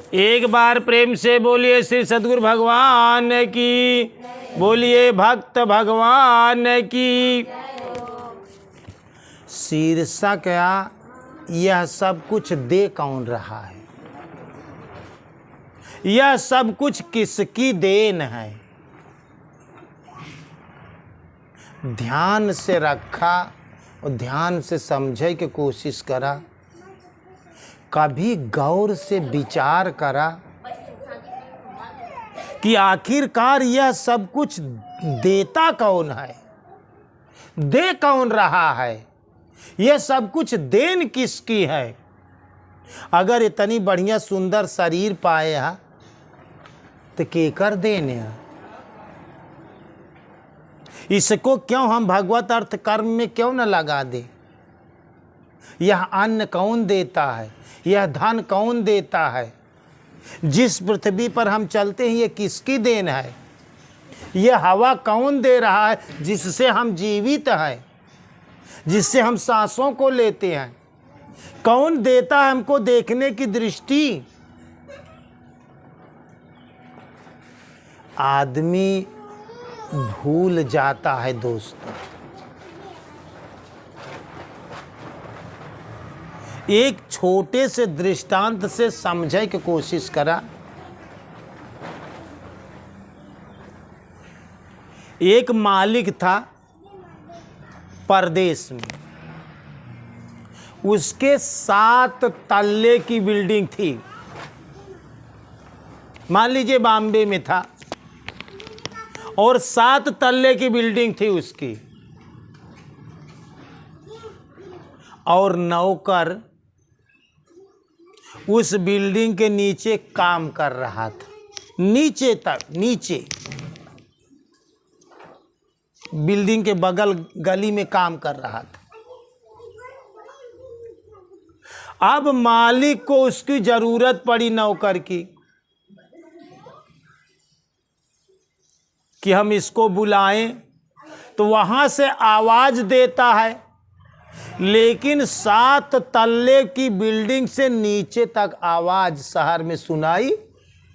एक बार प्रेम से बोलिए श्री सद्गुरु भगवान की, बोलिए भक्त भगवान की। शीर्षक क्या, यह सब कुछ दे कौन रहा है, यह सब कुछ किसकी देन है। ध्यान से रखा और ध्यान से समझे की कोशिश करा, कभी गौर से विचार करा कि आखिरकार यह सब कुछ देता कौन है, दे कौन रहा है, यह सब कुछ देन किसकी है। अगर इतनी बढ़िया सुंदर शरीर पाए हा तो केकर देने है। इसको क्यों हम भगवत अर्थ कर्म में क्यों न लगा दे। यह अन्न कौन देता है, यह धन कौन देता है, जिस पृथ्वी पर हम चलते हैं ये किसकी देन है। यह हवा कौन दे रहा है जिससे हम जीवित हैं, जिससे हम सांसों को लेते हैं। कौन देता है हमको देखने की दृष्टि। आदमी भूल जाता है दोस्तों। एक छोटे से दृष्टांत से समझने की कोशिश करा। एक मालिक था परदेश में, उसके 7 तल्ले की बिल्डिंग थी। मान लीजिए बॉम्बे में था और 7 तल्ले की बिल्डिंग थी उसकी, और नौकर उस बिल्डिंग के नीचे काम कर रहा था, नीचे तक, नीचे बिल्डिंग के बगल गली में काम कर रहा था। अब मालिक को उसकी जरूरत पड़ी नौकर की कि हम इसको बुलाएं, तो वहां से आवाज देता है, लेकिन 7 तल्ले की बिल्डिंग से नीचे तक आवाज शहर में सुनाई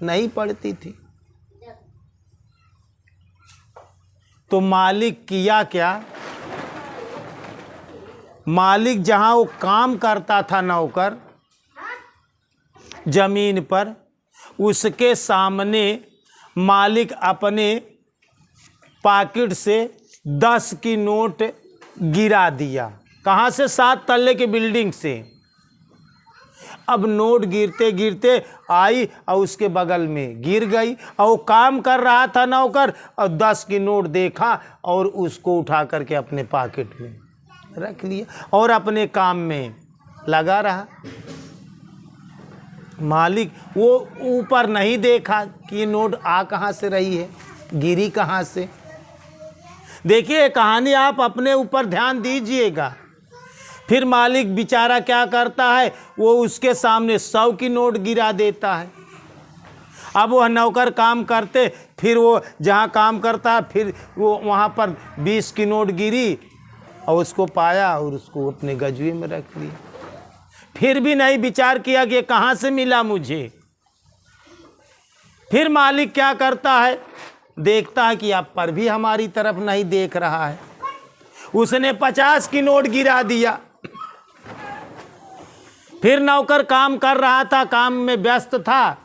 नहीं पड़ती थी। तो मालिक किया क्या, मालिक जहां वो काम करता था नौकर जमीन पर, उसके सामने मालिक अपने पॉकेट से 10 की नोट गिरा दिया। कहाँ से? 7 तल्ले की बिल्डिंग से। अब नोट गिरते गिरते आई और उसके बगल में गिर गई, और वो काम कर रहा था नौकर, और 10 की नोट देखा और उसको उठा करके अपने पॉकेट में रख लिया और अपने काम में लगा रहा। मालिक वो ऊपर नहीं देखा कि ये नोट आ कहाँ से रही है, गिरी कहाँ से। देखिए कहानी आप अपने ऊपर ध्यान दीजिएगा। फिर मालिक बेचारा क्या करता है, वो उसके सामने 100 की नोट गिरा देता है। अब वह नौकर काम करते, फिर वो जहाँ काम करता है, फिर वो वहाँ पर 20 की नोट गिरी और उसको पाया और उसको अपने गजुए में रख लिया। फिर भी नहीं विचार किया कि कहाँ से मिला मुझे। फिर मालिक क्या करता है, देखता है कि आप पर भी हमारी तरफ नहीं देख रहा है। उसने 50 की नोट गिरा दिया। फिर नौकर काम कर रहा था, काम में व्यस्त था,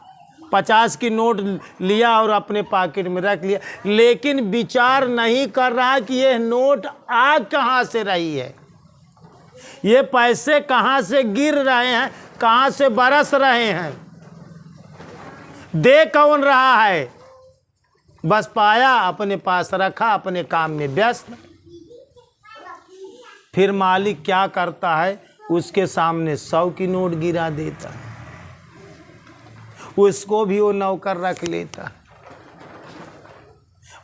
50 की नोट लिया और अपने पॉकेट में रख लिया, लेकिन विचार नहीं कर रहा कि यह नोट आ कहाँ से रही है, ये पैसे कहाँ से गिर रहे हैं, कहाँ से बरस रहे हैं, दे कौन रहा है। बस पाया, अपने पास रखा, अपने काम में व्यस्त। फिर मालिक क्या करता है, उसके सामने 100 की नोट गिरा देता है, उसको भी वो नौकर रख लेता।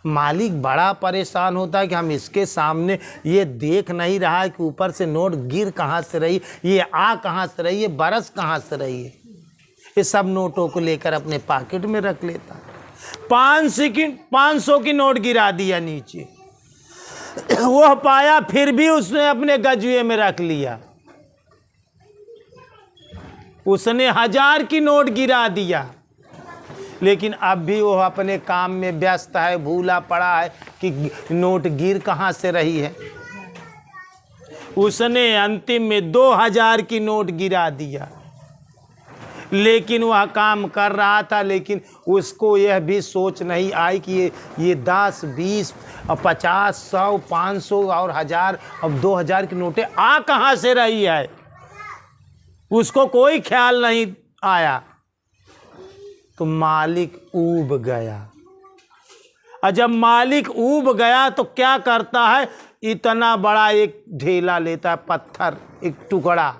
मालिक बड़ा परेशान होता है कि हम इसके सामने ये देख नहीं रहा है कि ऊपर से नोट गिर कहाँ से रही, ये आ कहाँ से रही है, बरस कहाँ से रही है। ये सब नोटों को लेकर अपने पॉकेट में रख लेता। 500 की नोट गिरा दिया नीचे, वो पाया, फिर भी उसने अपने गजुए में रख लिया। उसने 1000 की नोट गिरा दिया, लेकिन अब भी वो अपने काम में व्यस्त है, भूला पड़ा है कि नोट गिर कहाँ से रही है। उसने अंतिम में 2000 की नोट गिरा दिया, लेकिन वह काम कर रहा था, लेकिन उसको यह भी सोच नहीं आई कि ये 10, 20, 50, 100, 500 और 1000 और 2000 की नोटें आ कहाँ से रही है। उसको कोई ख्याल नहीं आया। तो मालिक ऊब गया, और जब मालिक ऊब गया तो क्या करता है, इतना बड़ा एक ढेला लेता है, पत्थर, एक टुकड़ा,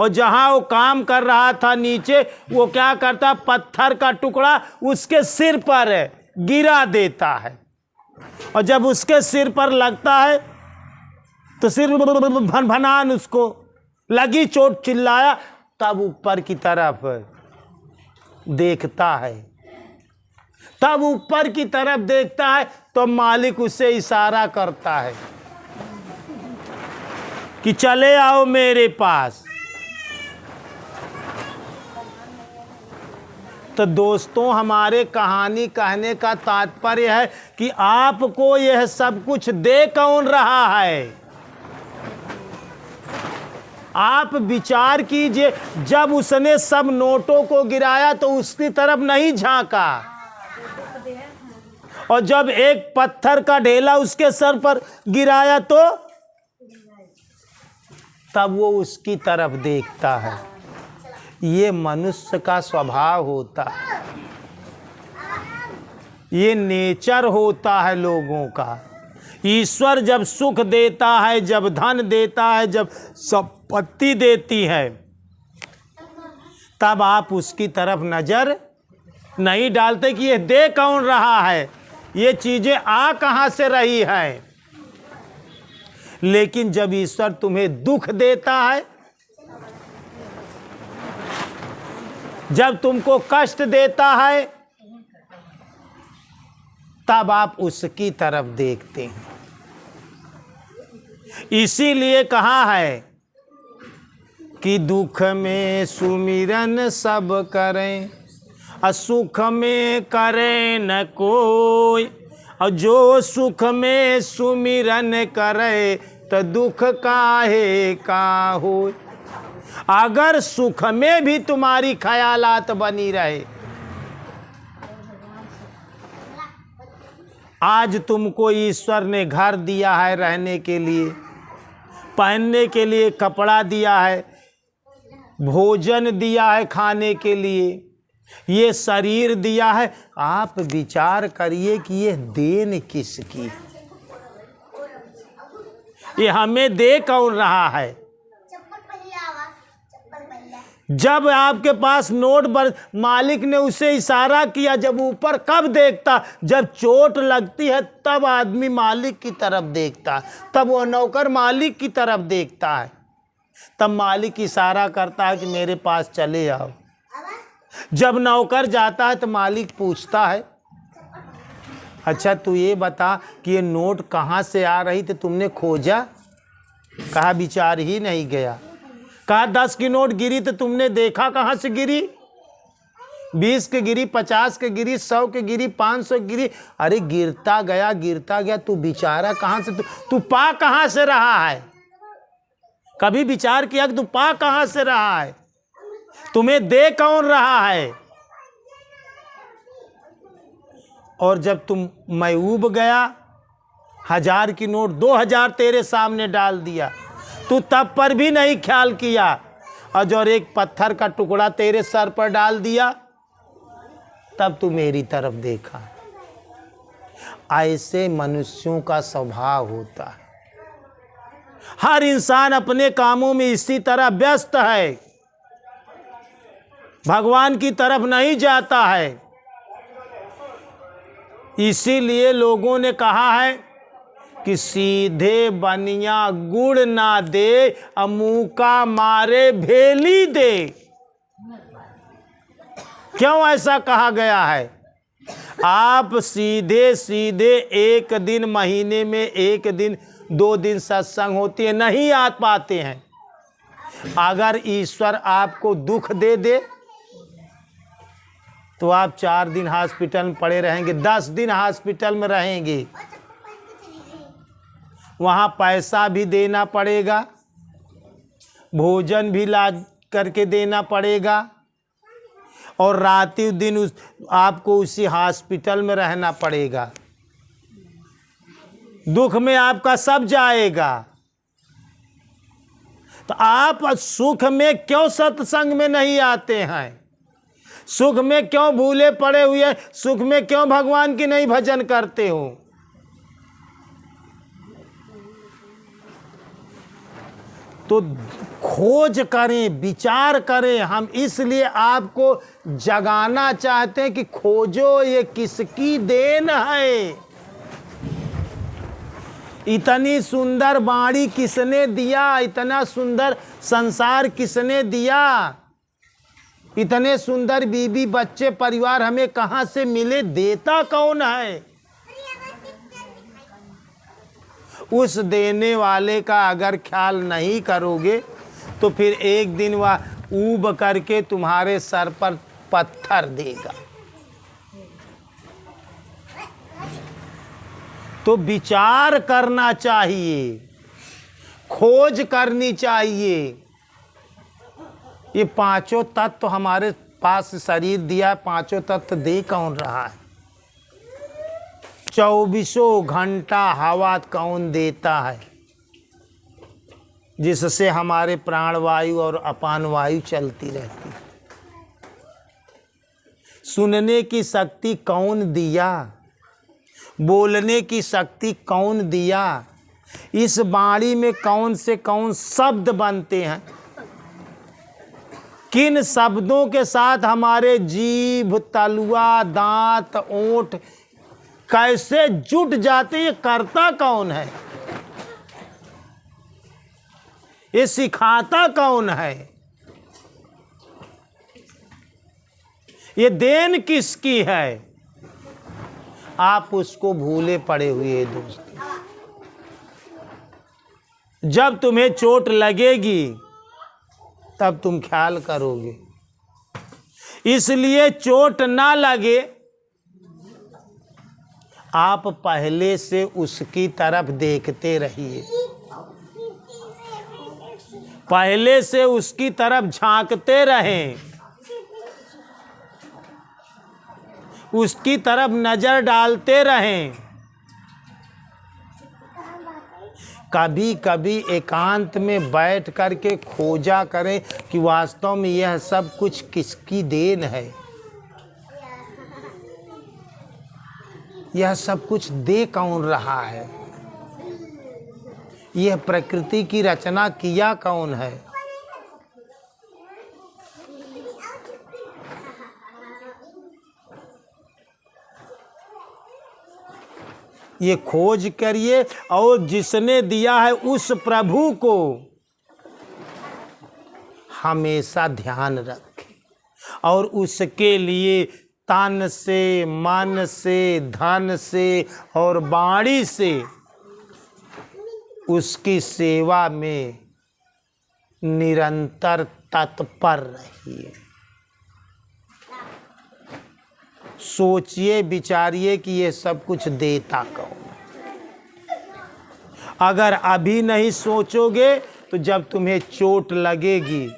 और जहां वो काम कर रहा था नीचे, वो क्या करता है, पत्थर का टुकड़ा उसके सिर पर गिरा देता है, और जब उसके सिर पर लगता है तो सिर भन-भनान उसको लगी चोट, चिल्लाया। तब ऊपर की तरफ देखता है, तब ऊपर की तरफ देखता है तो मालिक उससे इशारा करता है कि चले आओ मेरे पास। तो दोस्तों, हमारे कहानी कहने का तात्पर्य है कि आपको यह सब कुछ दे कौन रहा है। आप विचार कीजिए, जब उसने सब नोटों को गिराया तो उसकी तरफ नहीं झांका, और जब एक पत्थर का ढेला उसके सर पर गिराया तो तब वो उसकी तरफ देखता है। ये मनुष्य का स्वभाव होता है, ये नेचर होता है लोगों का। ईश्वर जब सुख देता है, जब धन देता है, जब संपत्ति देती है, तब आप उसकी तरफ नजर नहीं डालते कि ये दे कौन रहा है, ये चीजें आ कहां से रही है। लेकिन जब ईश्वर तुम्हें दुख देता है, जब तुमको कष्ट देता है, तब आप उसकी तरफ देखते हैं। इसीलिए कहा है कि दुख में सुमिरन सब करें, असुख में करें न कोई, और जो सुख में सुमिरन करे तो दुख काहे का होय। अगर सुख में भी तुम्हारी ख्यालात बनी रहे, आज तुमको ईश्वर ने घर दिया है रहने के लिए, पहनने के लिए कपड़ा दिया है, भोजन दिया है खाने के लिए, ये शरीर दिया है। आप विचार करिए कि ये देन किसकी, ये हमें दे कौन रहा है। जब आपके पास नोट मालिक ने उसे इशारा किया, जब ऊपर कब देखता, जब चोट लगती है तब आदमी मालिक की तरफ देखता है, तब वो नौकर मालिक की तरफ देखता है, तब मालिक इशारा करता है कि मेरे पास चले आओ। जब नौकर जाता है तो मालिक पूछता है, अच्छा तू ये बता कि ये नोट कहाँ से आ रही थी, तुमने खोजा? कहा विचार ही नहीं गया। कहा 10 की नोट गिरी तो तुमने देखा कहाँ से गिरी? 20 के गिरी, 50 के गिरी, 100 के गिरी, 500 गिरी। अरे गिरता गया, तू बेचारा कहाँ से, तू पा कहाँ से रहा है? कभी विचार किया कि तू पा कहाँ से रहा है? तुम्हें दे कौन रहा है? और जब तुम मैं ऊब गया, 1000 की नोट 2000 तेरे सामने डाल दिया, तू तब पर भी नहीं ख्याल किया, और जो एक पत्थर का टुकड़ा तेरे सर पर डाल दिया, तब तू मेरी तरफ देखा। ऐसे मनुष्यों का स्वभाव होता है। हर इंसान अपने कामों में इसी तरह व्यस्त है, भगवान की तरफ नहीं जाता है। इसीलिए लोगों ने कहा है कि सीधे बनिया गुड़ ना दे, अमूका मारे भेली दे। क्यों ऐसा कहा गया है? आप सीधे सीधे एक दिन, महीने में एक दिन, 2 दिन सत्संग होती है, नहीं आ पाते हैं, अगर ईश्वर आपको दुख दे दे तो आप 4 दिन हॉस्पिटल में पड़े रहेंगे, 10 दिन हॉस्पिटल में रहेंगे। वहाँ पैसा भी देना पड़ेगा, भोजन भी ला करके देना पड़ेगा, और राति दिन आपको उसी हॉस्पिटल में रहना पड़ेगा। दुख में आपका सब जाएगा। तो आप सुख में क्यों सत्संग में नहीं आते हैं? सुख में क्यों भूले पड़े हुए? सुख में क्यों भगवान की नहीं भजन करते हो? तो खोज करें, विचार करें। हम इसलिए आपको जगाना चाहते हैं कि खोजो ये किसकी देन है। इतनी सुंदर वाणी किसने दिया? इतना सुंदर संसार किसने दिया? इतने सुंदर बीबी बच्चे परिवार हमें कहाँ से मिले? देता कौन है? उस देने वाले का अगर ख्याल नहीं करोगे तो फिर एक दिन वह ऊब करके तुम्हारे सर पर पत्थर देगा। तो विचार करना चाहिए, खोज करनी चाहिए। ये पांचों तत्व हमारे पास शरीर दिया, पांचों तत्व दे कौन रहा है? 24 घंटा हवा कौन देता है, जिससे हमारे प्राणवायु और अपान वायु चलती रहती है? सुनने की शक्ति कौन दिया? बोलने की शक्ति कौन दिया? इस वाणी में कौन से कौन शब्द बनते हैं? किन शब्दों के साथ हमारे जीभ, तलुआ, दांत, ओंठ कैसे जुट जाते? ये करता कौन है? ये सिखाता कौन है? ये देन किसकी है? आप उसको भूले पड़े हुए दोस्त। जब तुम्हें चोट लगेगी तब तुम ख्याल करोगे। इसलिए चोट ना लगे, आप पहले से उसकी तरफ देखते रहिए, पहले से उसकी तरफ झांकते रहें, उसकी तरफ नजर डालते रहें। कभी कभी एकांत में बैठ करके खोजा करें कि वास्तव में यह सब कुछ किसकी देन है, यह सब कुछ दे कौन रहा है, यह प्रकृति की रचना किया कौन है। ये खोज करिए और जिसने दिया है उस प्रभु को हमेशा ध्यान रखें और उसके लिए तन से, मन से, धन से और वाणी से उसकी सेवा में निरंतर तत्पर रहिए। सोचिए, विचारिए कि ये सब कुछ देता कौन। अगर अभी नहीं सोचोगे तो जब तुम्हें चोट लगेगी,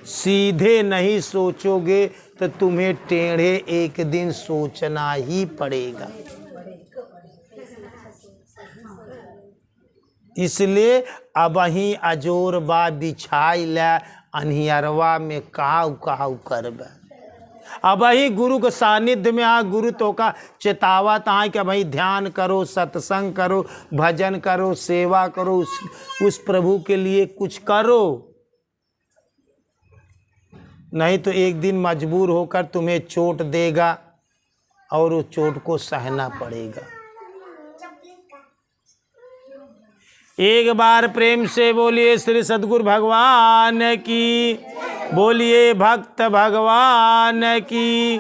सीधे नहीं सोचोगे तो तुम्हें टेढ़े एक दिन सोचना ही पड़ेगा। इसलिए अबही अजोर बा बिछाई ला अनहियरवा में काऊ काऊ करबा। अब ही गुरु के सानिध्य में आ, गुरु तो का चेतावत आए कि भाई ध्यान करो, सत्संग करो, भजन करो, सेवा करो, उस प्रभु के लिए कुछ करो। नहीं तो एक दिन मजबूर होकर तुम्हें चोट देगा और उस चोट को सहना पड़ेगा। एक बार प्रेम से बोलिए श्री सद्गुरु भगवान की, बोलिए भक्त भगवान की।